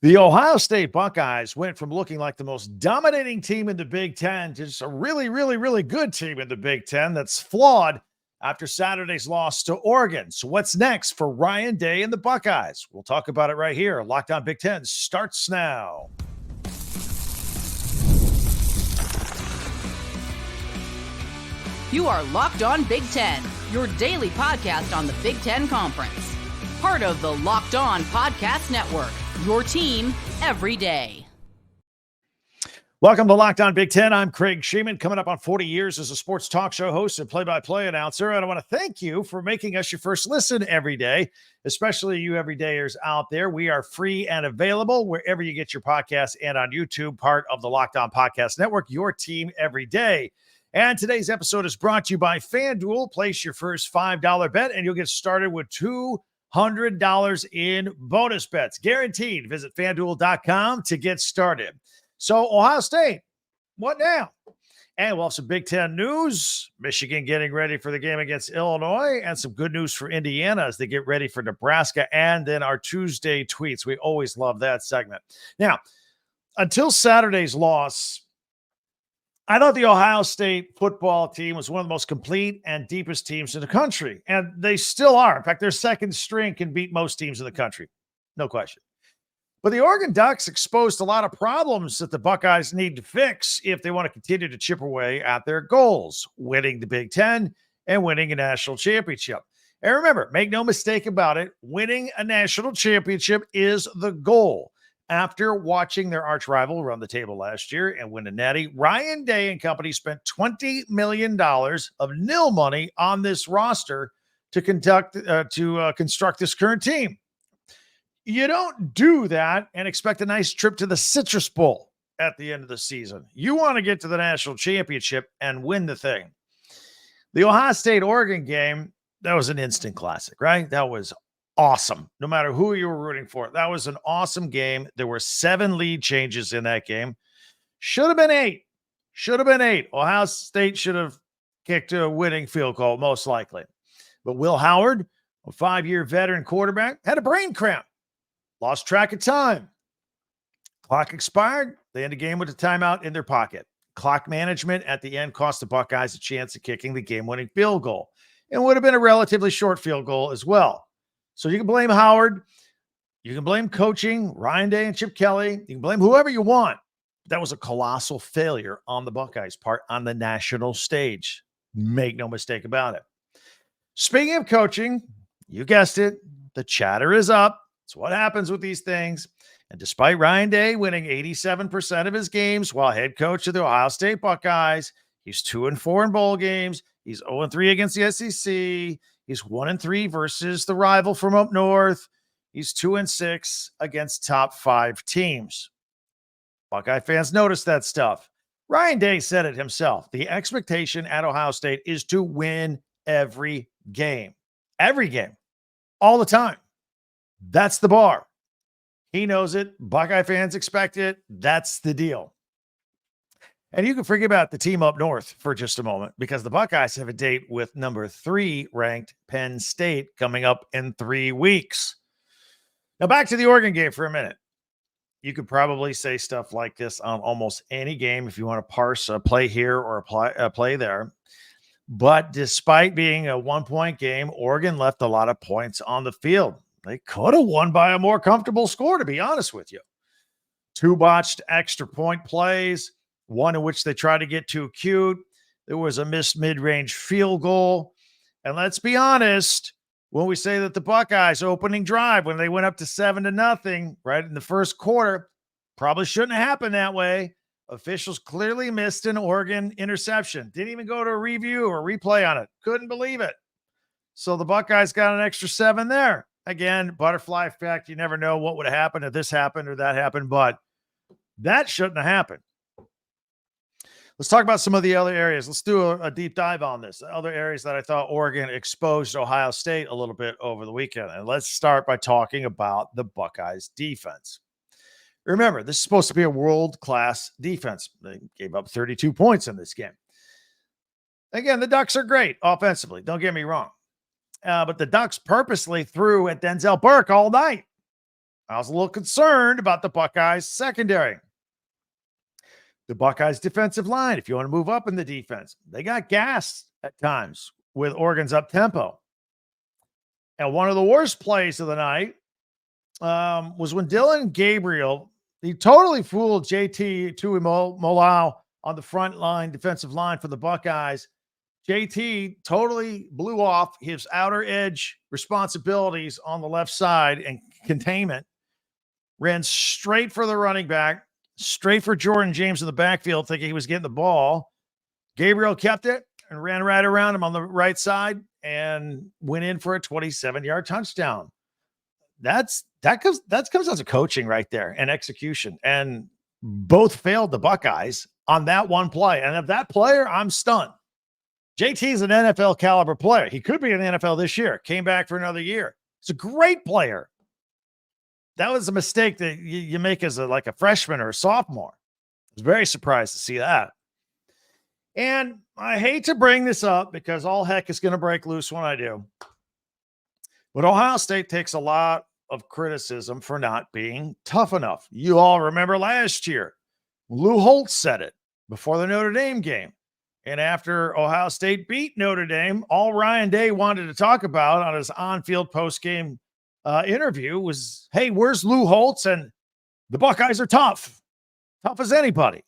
The Ohio State Buckeyes went from looking like the most dominating team in the Big Ten to just a really, really, really good team in the Big Ten that's flawed after Saturday's loss to Oregon. So, what's next for Ryan Day and the Buckeyes? We'll talk about it right here. Locked On Big Ten starts now. You are Locked On Big Ten, your daily podcast on the Big Ten Conference. Part of the Locked On Podcast Network, your team every day. Welcome to Locked On Big Ten. I'm Craig Shemon, coming up on 40 years as a sports talk show host and play-by-play announcer. And I want to thank you for making us your first listen every day, especially you everydayers out there. We are free and available wherever you get your podcasts and on YouTube, part of the Locked On Podcast Network, your team every day. And today's episode is brought to you by FanDuel. Place your first $5 bet and you'll get started with $200 in bonus bets. Guaranteed. Visit FanDuel.com to get started. So, Ohio State, what now? And we'll have some Big Ten news. Michigan getting ready for the game against Illinois, and some good news for Indiana as they get ready for Nebraska, and then our Tuesday tweets. We always love that segment. Now, until Saturday's loss, I thought the Ohio State football team was one of the most complete and deepest teams in the country, and they still are. In fact, their second string can beat most teams in the country. No question. But the Oregon Ducks exposed a lot of problems that the Buckeyes need to fix if they want to continue to chip away at their goals, winning the Big Ten and winning a national championship. And remember, make no mistake about it, winning a national championship is the goal. After watching their arch rival run the table last year and win a natty, Ryan Day and company spent $20 million of nil money on this roster to construct this current team. You don't do that and expect a nice trip to the Citrus Bowl at the end of the season. You want to get to the national championship and win the thing. The Ohio State-Oregon game, that was an instant classic, right? That was awesome. No matter who you were rooting for, that was an awesome game. There were 7 lead changes in that game. Should have been 8. Ohio State should have kicked a winning field goal, most likely. But Will Howard, a 5-year veteran quarterback, had a brain cramp. Lost track of time. Clock expired. They end the game with a timeout in their pocket. Clock management at the end cost the Buckeyes a chance of kicking the game-winning field goal. It would have been a relatively short field goal as well. So you can blame Howard. You can blame coaching, Ryan Day and Chip Kelly. You can blame whoever you want. That was a colossal failure on the Buckeyes' part on the national stage. Make no mistake about it. Speaking of coaching, you guessed it, the chatter is up. It's what happens with these things. And despite Ryan Day winning 87% of his games while head coach of the Ohio State Buckeyes, he's 2-4 in bowl games. He's 0-3 against the SEC. He's 1-3 versus the rival from up north. He's 2-6 against top 5 teams. Buckeye fans notice that stuff. Ryan Day said it himself. The expectation at Ohio State is to win every game. Every game. All the time. That's the bar. He knows it. Buckeye fans expect it. That's the deal. And you can forget about the team up north for just a moment because the Buckeyes have a date with number 3 ranked Penn State coming up in 3 weeks. Now back to the Oregon game for a minute. You could probably say stuff like this on almost any game if you want to parse a play here or a play there. But despite being a 1-point game, Oregon left a lot of points on the field. They could have won by a more comfortable score, to be honest with you. 2 botched extra point plays, one in which they tried to get too cute. There was a missed mid-range field goal. And let's be honest, when we say that the Buckeyes opening drive, when they went up to 7-0, right in the first quarter, probably shouldn't have happened that way. Officials clearly missed an Oregon interception. Didn't even go to a review or replay on it. Couldn't believe it. So the Buckeyes got an extra 7 there. Again, butterfly effect. You never know what would have happened if this happened or that happened, but that shouldn't have happened. Let's talk about some of the other areas. Let's do a deep dive on this. Other areas that I thought Oregon exposed Ohio State a little bit over the weekend. And let's start by talking about the Buckeyes defense. Remember, this is supposed to be a world-class defense. They gave up 32 points in this game. Again, the Ducks are great offensively. Don't get me wrong. But the Ducks purposely threw at Denzel Burke all night. I was a little concerned about the Buckeyes secondary. The Buckeyes defensive line, if you want to move up in the defense, they got gassed at times with Oregon's up tempo. And one of the worst plays of the night was when Dylan Gabriel, he totally fooled JT Tuimoloau on the front line, defensive line for the Buckeyes. JT totally blew off his outer edge responsibilities on the left side and containment, ran straight for the running back, straight for Jordan James in the backfield, thinking he was getting the ball. Gabriel kept it and ran right around him on the right side and went in for a 27-yard touchdown. That comes down to coaching right there and execution. And both failed the Buckeyes on that one play. And of that player, I'm stunned. JT is an NFL caliber player. He could be in the NFL this year. Came back for another year. He's a great player. That was a mistake that you make as a freshman or a sophomore. I was very surprised to see that. And I hate to bring this up because all heck is going to break loose when I do. But Ohio State takes a lot of criticism for not being tough enough. You all remember last year, Lou Holtz said it before the Notre Dame game. And after Ohio State beat Notre Dame, all Ryan Day wanted to talk about on his on-field post-game interview was, hey, where's Lou Holtz? And the Buckeyes are tough as anybody.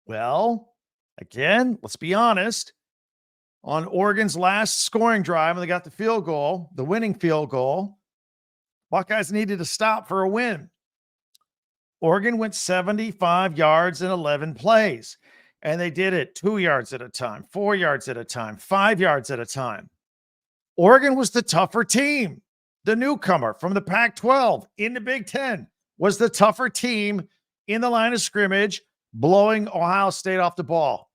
Well, again, let's be honest. On Oregon's last scoring drive, and they got the winning field goal, Buckeyes needed to stop for a win. Oregon went 75 yards in 11 plays, and they did it 2 yards at a time, 4 yards at a time, 5 yards at a time. Oregon was the tougher team. The newcomer from the Pac-12 in the Big Ten was the tougher team in the line of scrimmage, blowing Ohio State off the ball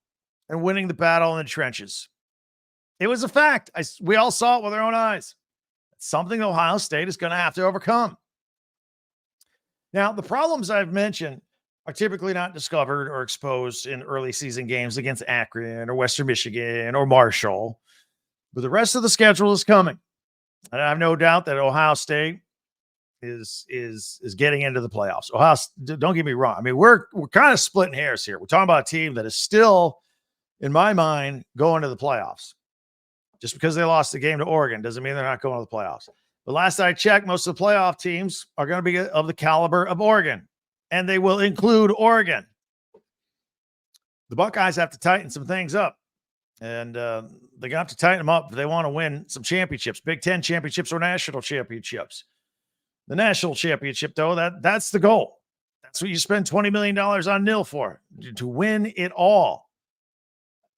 and winning the battle in the trenches. It was a fact. We all saw it with our own eyes. It's something Ohio State is going to have to overcome. Now, the problems I've mentioned are typically not discovered or exposed in early season games against Akron or Western Michigan or Marshall, but the rest of the schedule is coming. And I have no doubt that Ohio State is getting into the playoffs. Don't get me wrong. I mean, we're kind of splitting hairs here. We're talking about a team that is still, in my mind, going to the playoffs. Just because they lost the game to Oregon doesn't mean they're not going to the playoffs. But last I checked, most of the playoff teams are going to be of the caliber of Oregon, and they will include Oregon. The Buckeyes have to tighten some things up. And they got to tighten them up if they want to win some championships, Big Ten championships or national championships. The national championship, though, that's the goal. That's what you spend $20 million on nil for, to win it all.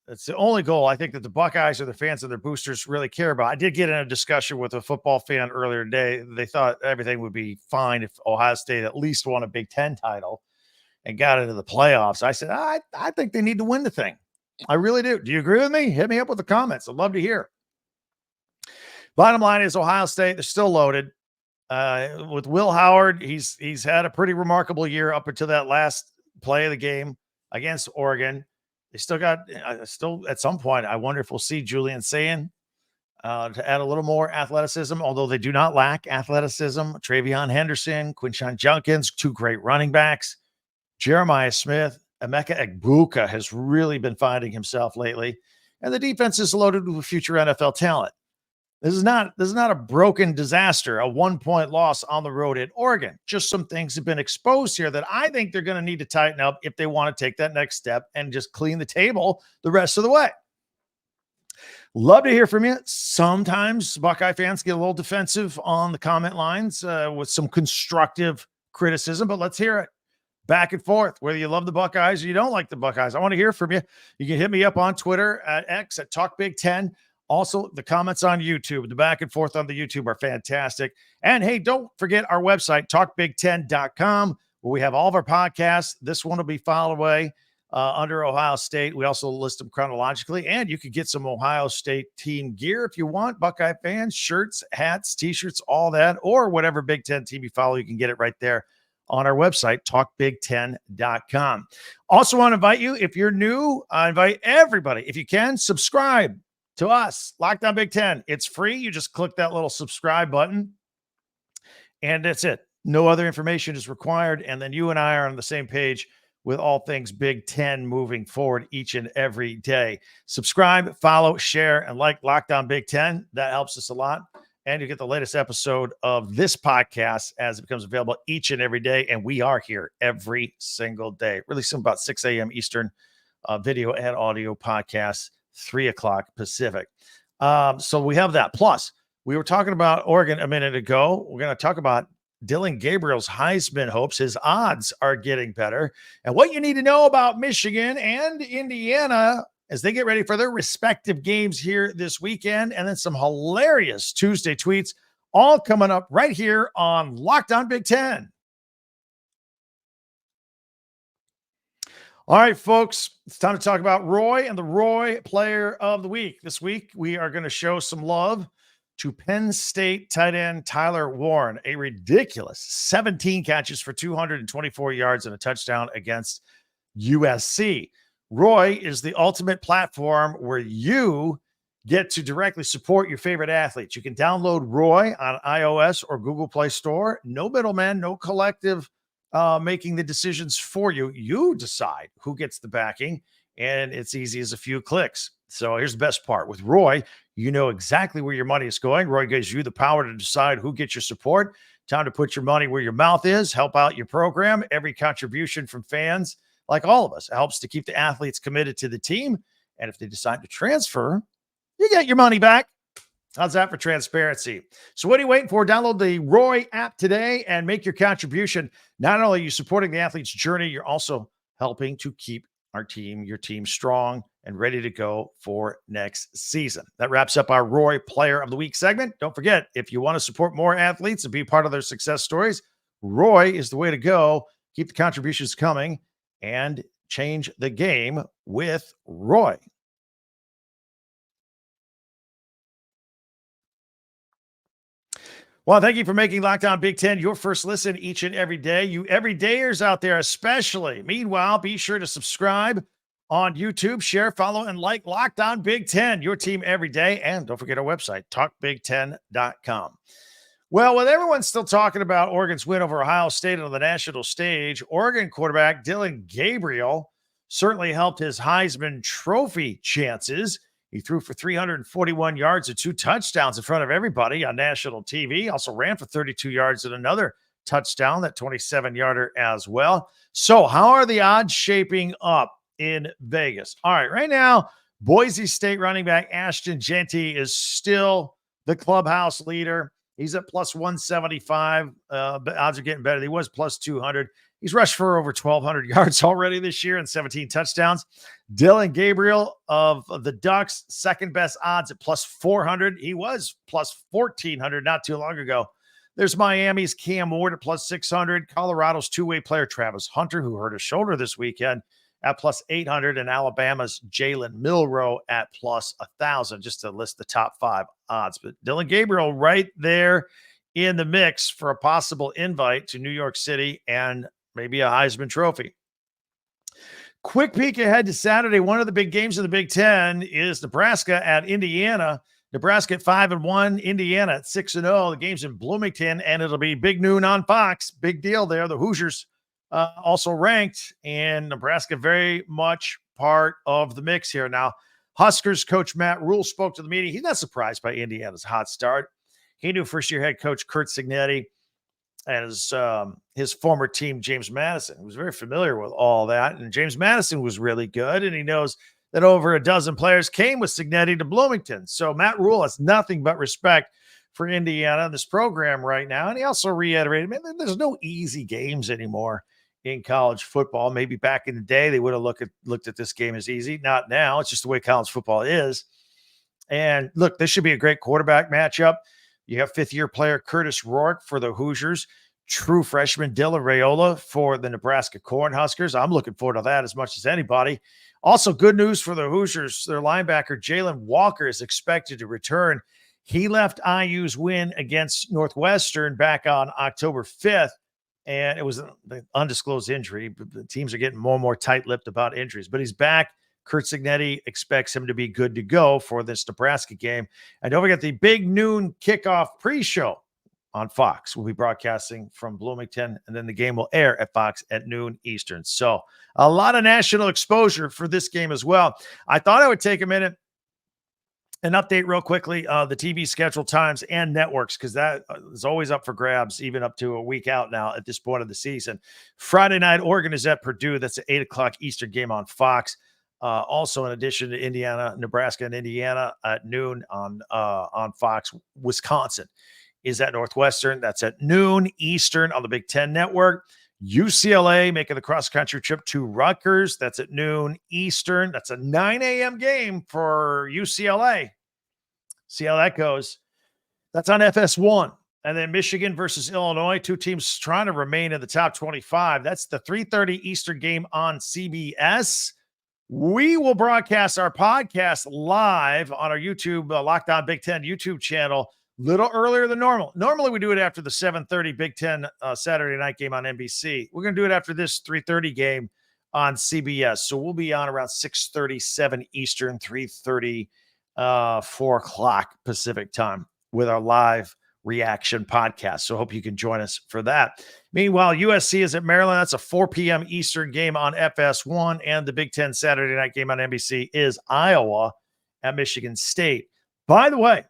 That's the only goal I think that the Buckeyes or the fans and their boosters really care about. I did get in a discussion with a football fan earlier today. They thought everything would be fine if Ohio State at least won a Big Ten title and got into the playoffs. I said, I think they need to win the thing. I really do. Do you agree with me? Hit me up with the comments. I'd love to hear. Bottom line is Ohio State, they're still loaded. With Will Howard, he's had a pretty remarkable year up until that last play of the game against Oregon. They still got, at some point, I wonder if we'll see Julian Sayin to add a little more athleticism, although they do not lack athleticism. Travion Henderson, Quinshon Judkins, two great running backs. Jeremiah Smith, Emeka Egbuka has really been finding himself lately, and the defense is loaded with future NFL talent. This is not a broken disaster, a 1-point loss on the road at Oregon. Just some things have been exposed here that I think they're going to need to tighten up if they want to take that next step and just clean the table the rest of the way. Love to hear from you. Sometimes Buckeye fans get a little defensive on the comment lines with some constructive criticism, but let's hear it. Back and forth, whether you love the Buckeyes or you don't like the Buckeyes. I want to hear from you. You can hit me up on Twitter at X at Talk Big Ten. Also, the comments on YouTube, the back and forth on the YouTube are fantastic. And hey, don't forget our website, talkbig10.com, where we have all of our podcasts. This one will be filed away under Ohio State. We also list them chronologically, and you can get some Ohio State team gear if you want. Buckeye fans, shirts, hats, t-shirts, all that, or whatever Big Ten team you follow, you can get it right there on our website, talkbig10.com. Also want to invite you, if you're new, I invite everybody, if you can, subscribe to us, Locked On Big Ten. It's free. You just click that little subscribe button, and that's it. No other information is required. And then you and I are on the same page with all things Big Ten moving forward each and every day. Subscribe, follow, share, and like Locked On Big Ten. That helps us a lot. And you get the latest episode of this podcast as it becomes available each and every day. And we are here every single day. Really soon, about 6 a.m. Eastern, video and audio podcasts, 3 o'clock Pacific. So we have that. Plus, we were talking about Oregon a minute ago. We're going to talk about Dylan Gabriel's Heisman hopes. His odds are getting better. And what you need to know about Michigan and Indiana as they get ready for their respective games here this weekend. And then some hilarious Tuesday tweets, all coming up right here on Locked On Big Ten. All right, folks, it's time to talk about Roy and the Roy Player of the Week. This week, we are going to show some love to Penn State tight end Tyler Warren, a ridiculous 17 catches for 224 yards and a touchdown against USC. Roy is the ultimate platform where you get to directly support your favorite athletes. You can download Roy on iOS or Google Play Store. No middleman, no collective making the decisions for you. You decide who gets the backing, and it's easy as a few clicks. So here's the best part. With Roy, you know exactly where your money is going. Roy gives you the power to decide who gets your support. Time to put your money where your mouth is. Help out your program. Every contribution from fans, like all of us, helps to keep the athletes committed to the team. And if they decide to transfer, you get your money back. How's that for transparency? So what are you waiting for? Download the Roy app today and make your contribution. Not only are you supporting the athlete's journey, you're also helping to keep your team strong and ready to go for next season. That wraps up our Roy Player of the Week segment. Don't forget, if you want to support more athletes and be part of their success stories, Roy is the way to go. Keep the contributions coming and change the game with Roy. Well, thank you for making Locked On Big Ten your first listen each and every day. You everydayers out there especially. Meanwhile, be sure to subscribe on YouTube, share, follow, and like Locked On Big Ten, your team every day. And don't forget our website, talkbig10.com. Well, with everyone still talking about Oregon's win over Ohio State on the national stage, Oregon quarterback Dylan Gabriel certainly helped his Heisman Trophy chances. He threw for 341 yards and 2 touchdowns in front of everybody on national TV. Also ran for 32 yards and another touchdown, that 27-yarder as well. So how are the odds shaping up in Vegas? All right, right now, Boise State running back Ashton Jeanty is still the clubhouse leader. He's at plus 175. But odds are getting better. He was plus 200. He's rushed for over 1,200 yards already this year and 17 touchdowns. Dylan Gabriel of the Ducks, second best odds at plus 400. He was plus 1,400 not too long ago. There's Miami's Cam Ward at plus 600. Colorado's two-way player Travis Hunter, who hurt his shoulder this weekend, at plus 800. And Alabama's Jalen Milroe at plus 1,000, just to list the top 5 odds. But Dylan Gabriel right there in the mix for a possible invite to New York City and maybe a Heisman Trophy. Quick peek ahead to Saturday. One of the big games in the Big Ten is Nebraska at Indiana. Nebraska at 5-1, Indiana at 6-0. The game's in Bloomington, and it'll be big noon on Fox. Big deal there. The Hoosiers also ranked, and Nebraska very much part of the mix here. Now, Huskers coach Matt Rhule spoke to the media. He's not surprised by Indiana's hot start. He knew first-year head coach Curt Cignetti and his former team, James Madison, who was very familiar with all that. And James Madison was really good, and he knows that over a dozen players came with Cignetti to Bloomington. So Matt Rhule has nothing but respect for Indiana and this program right now. And he also reiterated, man, there's no easy games anymore in college football. Maybe back in the day, they would have looked at this game as easy. Not now. It's just the way college football is. And look, this should be a great quarterback matchup. You have fifth-year player Curtis Rourke for the Hoosiers, true freshman Dylan Raiola for the Nebraska Cornhuskers. I'm looking forward to that as much as anybody. Also, good news for the Hoosiers. Their linebacker Jalen Walker is expected to return. He left IU's win against Northwestern back on October 5th, and it was an undisclosed injury. The teams are getting more and more tight-lipped about injuries, but he's back. Curt Cignetti expects him to be good to go for this Nebraska game. And don't forget the big noon kickoff pre-show on Fox. We'll be broadcasting from Bloomington, and then the game will air at Fox at noon Eastern. So a lot of national exposure for this game as well. I thought I would take a minute and update real quickly the TV schedule times and networks, because that is always up for grabs, even up to a week out now at this point of the season. Friday night, Oregon is at Purdue. That's an 8 o'clock Eastern game on Fox. Also, in addition to Indiana, Nebraska, and Indiana at noon on Fox. Wisconsin is at Northwestern. That's at noon Eastern on the Big Ten Network. UCLA making the cross-country trip to Rutgers. That's at noon Eastern. That's a 9 a.m. game for UCLA. See how that goes. That's on FS1. And then Michigan versus Illinois, two teams trying to remain in the top 25. That's the 3:30 Eastern game on CBS. We will broadcast our podcast live on our YouTube, Locked On Big Ten YouTube channel, little earlier than normal. Normally, we do it after the 7:30 Big Ten Saturday night game on NBC. We're going to do it after this 3:30 game on CBS. So we'll be on around 6:37 Eastern, 3:30, 4 o'clock Pacific time with our live reaction podcast. So hope you can join us for that. Meanwhile, USC is at Maryland. That's a 4 p.m. Eastern game on FS1. And the Big Ten Saturday night game on NBC is Iowa at Michigan State. By the way,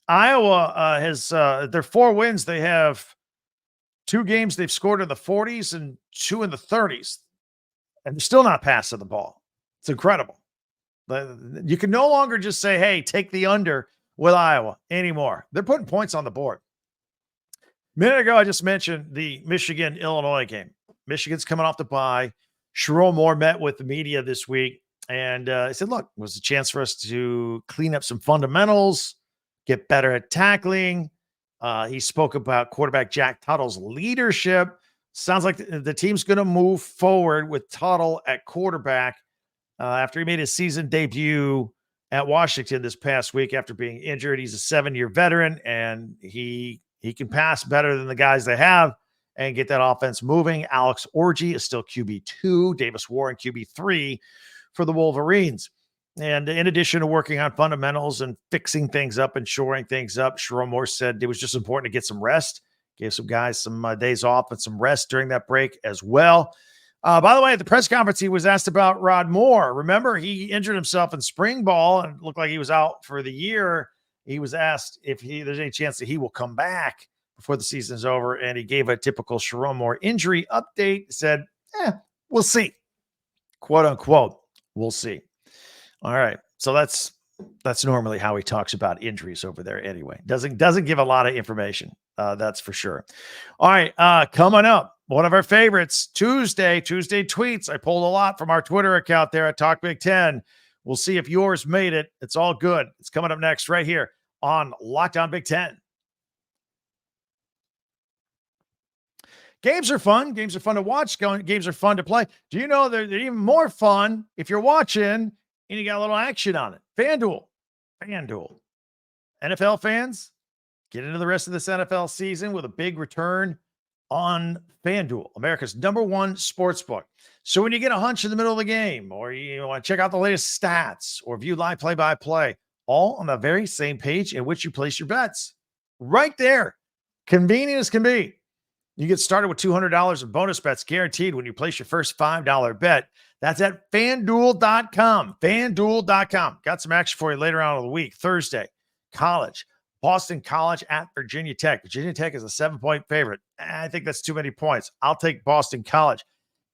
Iowa has their 4 wins. They have 2 games they've scored in the 40s and 2 in the 30s. And they're still not passing the ball. It's incredible. You can no longer just say, hey, take the under with Iowa anymore. They're putting points on the board. A minute ago, I just mentioned the Michigan-Illinois game. Michigan's coming off the bye. Sherrone Moore met with the media this week, and he said, look, it was a chance for us to clean up some fundamentals, get better at tackling. He spoke about quarterback Jack Tuttle's leadership. Sounds like the team's going to move forward with Tuttle at quarterback after he made his season debut at Washington this past week after being injured. He's a 7-year veteran, and he can pass better than the guys they have and get that offense moving. Alex Orji is still QB2, Davis Warren QB3 for the Wolverines. And in addition to working on fundamentals and fixing things up and shoring things up, Sherrone Moore said it was just important to get some rest, gave some guys some days off and some rest during that break as well. By the way, at the press conference, he was asked about Rod Moore. Remember, he injured himself in spring ball and looked like he was out for the year. He was asked if there's any chance that he will come back before the season's over, and he gave a typical Sherrone Moore injury update. Said, we'll see. Quote, unquote, we'll see. All right. So that's normally how he talks about injuries over there anyway. Doesn't give a lot of information. That's for sure. All right. Coming up, one of our favorites, Tuesday tweets. I pulled a lot from our Twitter account there at Talk Big Ten. We'll see if yours made it. It's all good. It's coming up next right here on Locked On Big Ten. Games are fun. Games are fun to watch. Games are fun to play. Do you know they're even more fun if you're watching and you got a little action on it? FanDuel. NFL fans, get into the rest of this NFL season with a big return on FanDuel, America's #1 sportsbook. So when you get a hunch in the middle of the game, or you want to check out the latest stats, or view live play-by-play, all on the very same page in which you place your bets. Right there. Convenient as can be. You get started with $200 in bonus bets guaranteed when you place your first $5 bet. That's at FanDuel.com. FanDuel.com. Got some action for you later on in the week. Thursday, college. Boston College at Virginia Tech. Virginia Tech is a 7-point favorite. I think that's too many points. I'll take Boston College.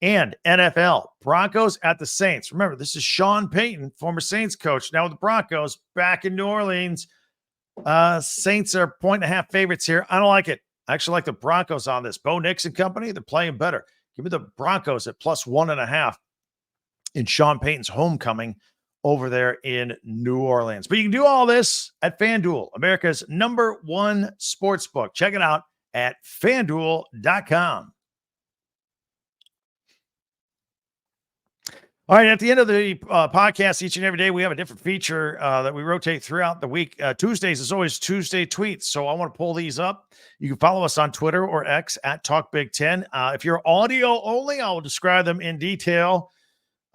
And NFL, Broncos at the Saints. Remember, this is Sean Payton, former Saints coach, now with the Broncos, back in New Orleans. Saints are 1.5 favorites here. I don't like it. I actually like the Broncos on this. Bo Nix and company, they're playing better. Give me the Broncos at +1.5 in Sean Payton's homecoming over there in New Orleans. But you can do all this at FanDuel, America's #1 sportsbook. Check it out at FanDuel.com. All right, at the end of the podcast, each and every day, we have a different feature that we rotate throughout the week. Tuesdays is always Tuesday tweets, so I want to pull these up. You can follow us on Twitter or X at Talk Big Ten. If you're audio only, I will describe them in detail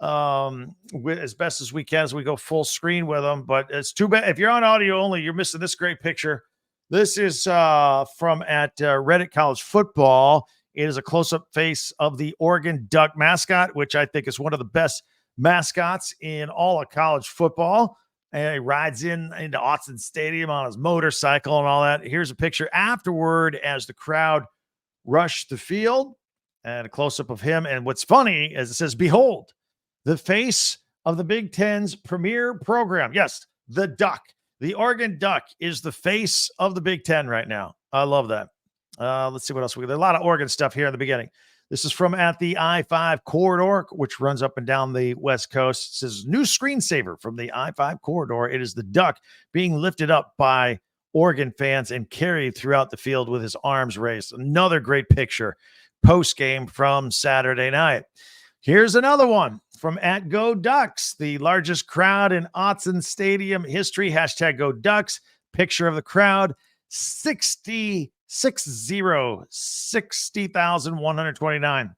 as best as we can as we go full screen with them. But it's too bad if you're on audio only, you're missing this great picture This is from at Reddit College Football. It is a close-up face of the Oregon Duck mascot, which I think is one of the best mascots in all of college football. And he rides into Autzen Stadium on his motorcycle and all that. Here's a picture afterward as the crowd rushed the field and a close-up of him. And what's funny is it says, "Behold, the face of the Big Ten's premier program." Yes, the Duck. The Oregon Duck is the face of the Big Ten right now. I love that. Let's see what else we got. There's a lot of Oregon stuff here in the beginning. This is from at the I-5 corridor, which runs up and down the West Coast. It says, "New screensaver from the I-5 corridor. It is the Duck being lifted up by Oregon fans and carried throughout the field with his arms raised." Another great picture post-game from Saturday night. Here's another one from at Go Ducks, the largest crowd in Autzen Stadium history. Hashtag Go Ducks. Picture of the crowd, 60,129.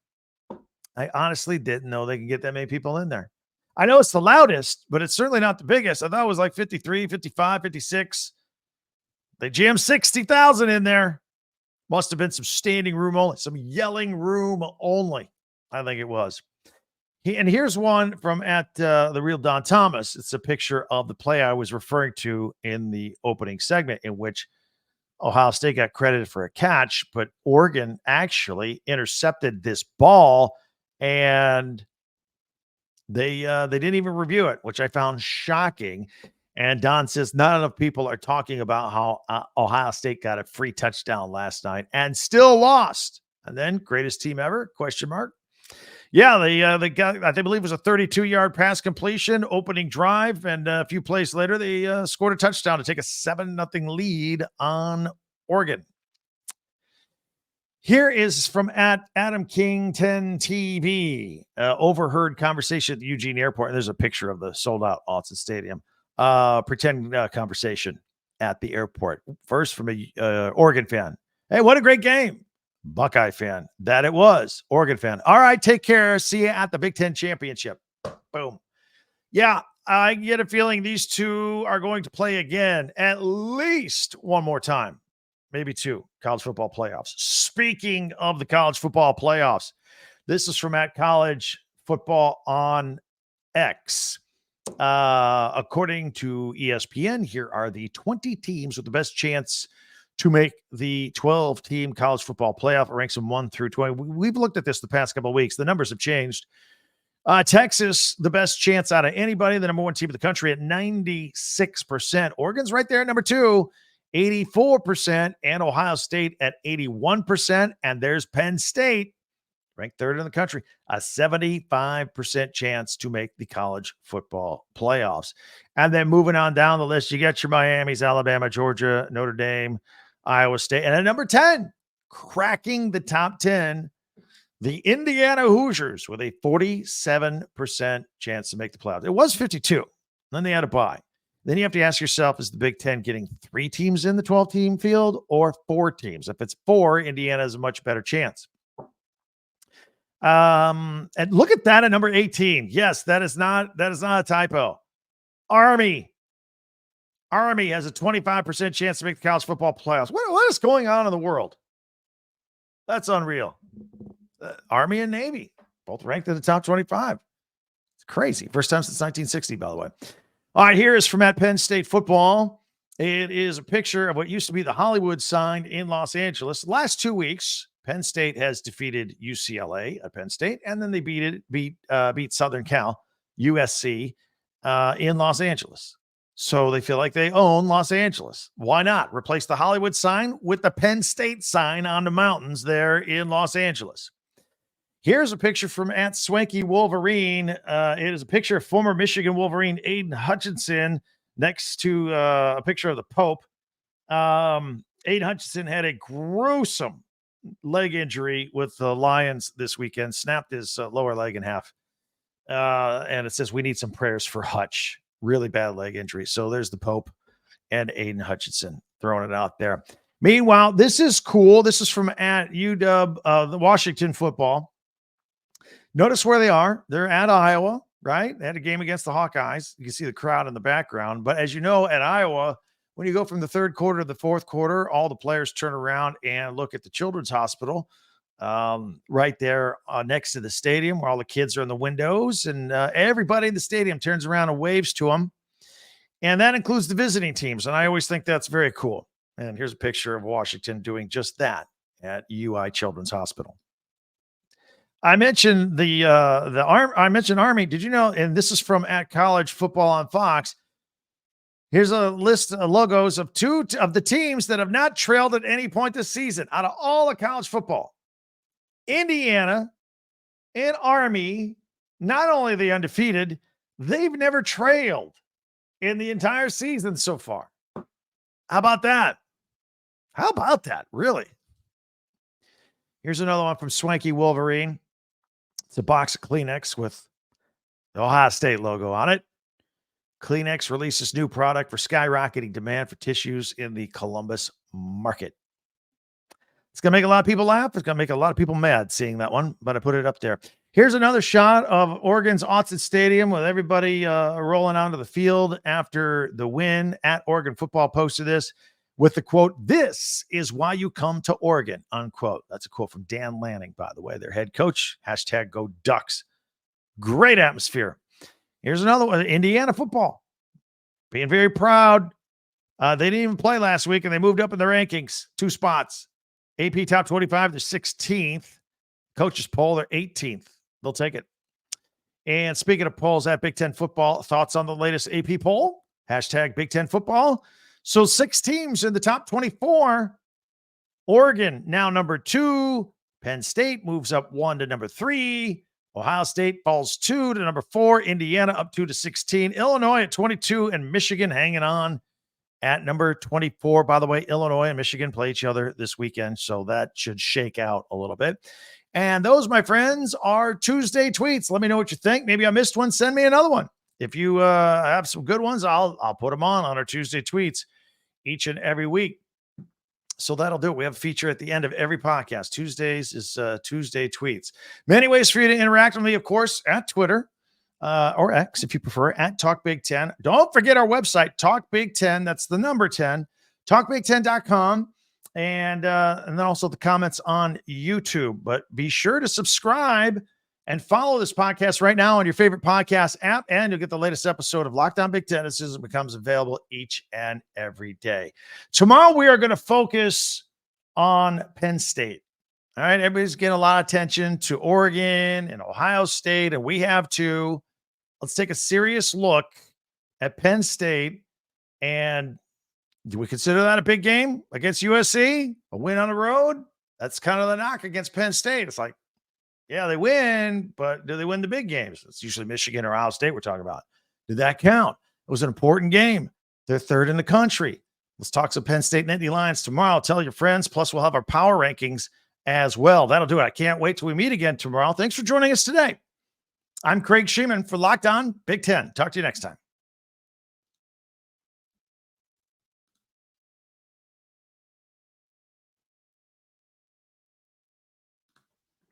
I honestly didn't know they can get that many people in there. I know it's the loudest, but it's certainly not the biggest. I thought it was like 53, 55, 56. They jammed 60,000 in there. Must have been some standing room only, some yelling room only. I think it was. And here's one from at the real Don Thomas. It's a picture of the play I was referring to in the opening segment, in which Ohio State got credited for a catch, but Oregon actually intercepted this ball, and they didn't even review it, which I found shocking. And Don says not enough people are talking about how Ohio State got a free touchdown last night and still lost. And then greatest team ever? Question mark. Yeah, they got, I believe it was a 32-yard pass completion, opening drive, and a few plays later, they scored a touchdown to take a 7-0 lead on Oregon. Here is from at Adam King 10 TV. Overheard conversation at the Eugene Airport, and there's a picture of the sold-out Autzen Stadium. Pretend conversation at the airport. First from a Oregon fan. "Hey, what a great game." Buckeye fan. "That it was." Oregon fan. "All right, take care. See you at the Big Ten Championship." Boom. Yeah, I get a feeling these two are going to play again at least one more time. Maybe two college football playoffs. Speaking of the college football playoffs, this is from at College Football on X. According to ESPN, here are the 20 teams with the best chance to make the 12-team college football playoff. It ranks them 1 through 20. We've looked at this the past couple of weeks. The numbers have changed. Texas, the best chance out of anybody, the number one team in the country at 96%. Oregon's right there at number 2, 84%, and Ohio State at 81%. And there's Penn State, ranked 3rd in the country, a 75% chance to make the college football playoffs. And then moving on down the list, you got your Miamis, Alabama, Georgia, Notre Dame, Iowa State. And at number 10, cracking the top 10, the Indiana Hoosiers with a 47% chance to make the playoffs. It was 52. Then they had a bye. Then you have to ask yourself, is the Big Ten getting 3 teams in the 12-team field or 4 teams? If it's 4, Indiana has a much better chance. And look at that at number 18. Yes, that is not a typo. Army has a 25% chance to make the college football playoffs. What is going on in the world? That's unreal. Army and Navy, both ranked in the top 25. It's crazy. First time since 1960, by the way. All right, here is from at Penn State football. It is a picture of what used to be the Hollywood sign in Los Angeles. Last 2 weeks, Penn State has defeated UCLA at Penn State, and then they beat Southern Cal, USC, in Los Angeles. So they feel like they own Los Angeles. Why not replace the Hollywood sign with the Penn State sign on the mountains there in Los Angeles? Here's a picture from at Swanky Wolverine. It is a picture of former Michigan Wolverine Aiden Hutchinson next to a picture of the Pope. Aiden Hutchinson had a gruesome leg injury with the Lions this weekend, snapped his lower leg in half. And it says, we need some prayers for Hutch. Really bad leg injury. So there's the Pope and Aiden Hutchinson throwing it out there. Meanwhile, this is cool. This is from at UW, the Washington football. Notice where they are. They're at Iowa, right? They had a game against the Hawkeyes. You can see the crowd in the background. But as you know, at Iowa, when you go from the third quarter to the fourth quarter, all the players turn around and look at the children's hospital right there next to the stadium where all the kids are in the windows, and everybody in the stadium turns around and waves to them. And that includes the visiting teams. And I always think that's very cool. And here's a picture of Washington doing just that at UI Children's Hospital. I mentioned I mentioned Army. Did you know? And this is from at College Football on Fox. Here's a list of logos of two of the teams that have not trailed at any point this season out of all of college football. Indiana and Army, not only are they undefeated, they've never trailed in the entire season so far. How about that? How about that? Really? Here's another one from Swanky Wolverine. It's a box of Kleenex with the Ohio State logo on it. Kleenex releases new product for skyrocketing demand for tissues in the Columbus market. It's going to make a lot of people laugh. It's going to make a lot of people mad seeing that one, but I put it up there. Here's another shot of Oregon's Autzen Stadium with everybody rolling onto the field after the win. At Oregon Football posted this with the quote, "This is why you come to Oregon," unquote. That's a quote from Dan Lanning, by the way, their head coach. Hashtag go Ducks. Great atmosphere. Here's another one, Indiana football. Being very proud. They didn't even play last week, and they moved up in the rankings 2 spots. AP top 25, they're 16th. Coaches poll, they're 18th. They'll take it. And speaking of polls at Big Ten football, thoughts on the latest AP poll? Hashtag Big Ten football. So 6 teams in the top 24. Oregon now number 2. Penn State moves up 1 to number 3. Ohio State falls 2 to number 4. Indiana up 2 to 16. Illinois at 22, and Michigan hanging on at number 24. By the way, Illinois and Michigan play each other this weekend, so that should shake out a little bit. And those, my friends, are Tuesday tweets. Let me know what you think. Maybe I missed one. Send me another one. If you have some good ones, I'll put them on our Tuesday tweets each and every week. So that'll do it. We have a feature at the end of every podcast. Tuesdays is Tuesday tweets. Many ways for you to interact with me, of course, at Twitter or X, if you prefer, at Talk Big Ten. Don't forget our website, Talk Big Ten. That's the number 10, talkbig10.com. And then also the comments on YouTube. But be sure to subscribe and follow this podcast right now on your favorite podcast app, and you'll get the latest episode of Locked On Big Ten as soon as it becomes available each and every day. Tomorrow, we are going to focus on Penn State. All right, everybody's getting a lot of attention to Oregon and Ohio State, and we have too. Let's take a serious look at Penn State. And do we consider that a big game against USC? A win on the road? That's kind of the knock against Penn State. It's like, yeah, they win, but do they win the big games? It's usually Michigan or Ohio State we're talking about. Did that count? It was an important game. They're 3rd in the country. Let's talk some Penn State Nittany Lions tomorrow. Tell your friends. Plus, we'll have our power rankings as well. That'll do it. I can't wait till we meet again tomorrow. Thanks for joining us today. I'm Craig Shemon for Locked On Big Ten. Talk to you next time.